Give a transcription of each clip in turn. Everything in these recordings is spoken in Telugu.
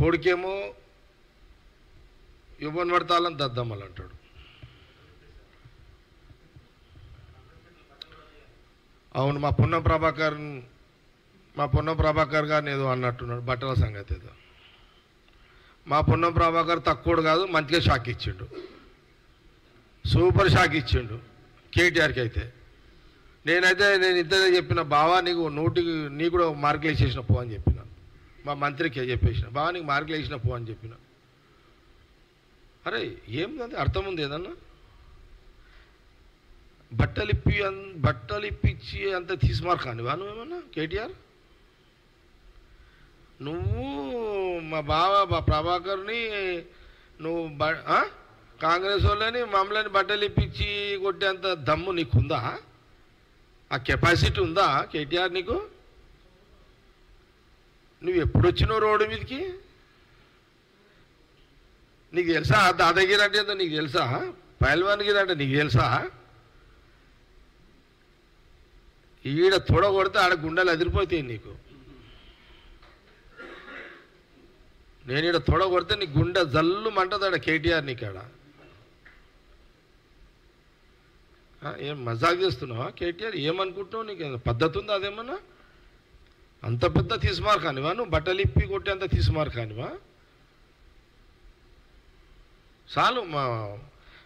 కొడుకేమో యువన్ పడతాలని దద్దమ్మలు అంటాడు. అవును, మా పొన్నం ప్రభాకర్ గారిని ఏదో అన్నట్టున్నాడు బట్టల సంగతి. ఏదో మా పొన్నం ప్రభాకర్ తక్కువడు కాదు, మంచిగా షాక్ ఇచ్చిండు, సూపర్ షాక్ ఇచ్చిండు కేటీఆర్కి. అయితే నేను ఇద్దరే చెప్పిన, బావా నీకు నీ కూడా మార్కులు వేసేసిన పో అని చెప్పిన. మా మంత్రికి చెప్పేసిన, బావా నీకు మార్కులు వేసిన పో అని చెప్పిన. అరే ఏంది అర్థం ఉంది ఏదన్నా? బట్టలు ఇప్పించి అంత తీసుమార్కానివా నువ్వేమన్నా కేటీఆర్? నువ్వు మా బావ ప్రభాకర్ని నువ్వు కాంగ్రెస్ వాళ్ళని మమ్మల్ని బట్టలు ఇప్పించి కొట్టేంత దమ్ము నీకుందా? ఆ కెపాసిటీ ఉందా కేటీఆర్ నీకు? నువ్వు ఎప్పుడు వచ్చినావు రోడ్డు మీదకి? నీకు తెలుసా దాదాగిరి అంటే ఏంటో నీకు తెలుసా? పైల్వాన్గిరి అంటే నీకు తెలుసా? ఈడ తొడ కొడితే ఆడ గుండెలు అదిరిపోతాయి నీకు. నేను ఈడ తొడ కొడితే నీ గుండె జల్లు మంటది ఆడ కేటీఆర్ నీకాడ. ఏం మజాక్ చేస్తున్నావా కేటీఆర్? ఏమనుకుంటున్నావు? నీకు పద్ధతి ఉందా అదేమన్నా? అంత పెద్ద తీసుమార్కానివా నువ్వు? బట్టలు ఇప్పి కొట్టి అంత తీసుమార్కానివా? చాలు.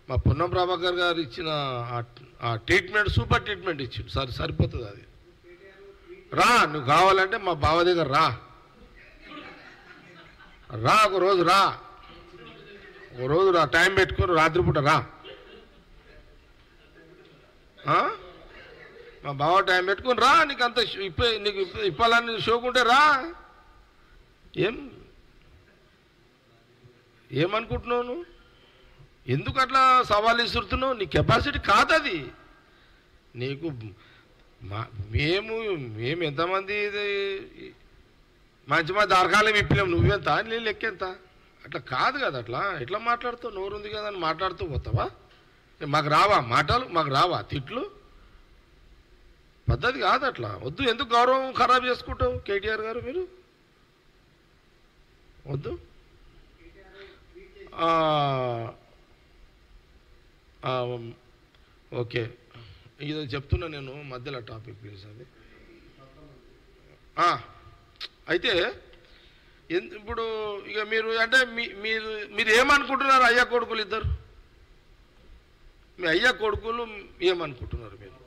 మా పొన్నం ప్రభాకర్ గారు ఇచ్చిన ఆ ట్రీట్మెంట్ సూపర్ ట్రీట్మెంట్ ఇచ్చిండు. సరిపోతుంది అది. రా, నువ్వు కావాలంటే మా బావ దగ్గర రా, ఒక రోజు రా, టైం పెట్టుకొని రాత్రిపూట రా. మా బావ టైం పెట్టుకొని రా, నీకు అంత నీకు ఇప్పాలని షోకుంటే రా. ఏమనుకుంటున్నావు నువ్వు? ఎందుకు అట్లా సవాల్ ఇస్తున్నావు? నీ కెపాసిటీ కాదది. నీకు మేము ఎంతమంది మంచి దారకాలం ఇప్పలేము, నువ్వెంత నీ లెక్కెంత? అట్లా కాదు కదా. అట్లా ఎట్లా మాట్లాడుతావు? నోరుంది కదా అని మాట్లాడుతూ పోతావా? మాకు రావా మాటలు? మాకు రావా తిట్లు? పద్ధతి కాదు అట్లా. వద్దు. ఎందుకు గౌరవం ఖరాబ్ చేసుకుంటావు కేటీఆర్ గారు? మీరు వద్దు. ఓకే, ఇది చెప్తున్నా నేను మధ్యలో టాపిక్ ప్లీజ్. అది అయితే ఇప్పుడు ఇక మీరు అంటే మీరు ఏమనుకుంటున్నారు? అయ్యా కొడుకులు ఇద్దరు, మీ అయ్యా కొడుకులు ఏమనుకుంటున్నారు మీరు?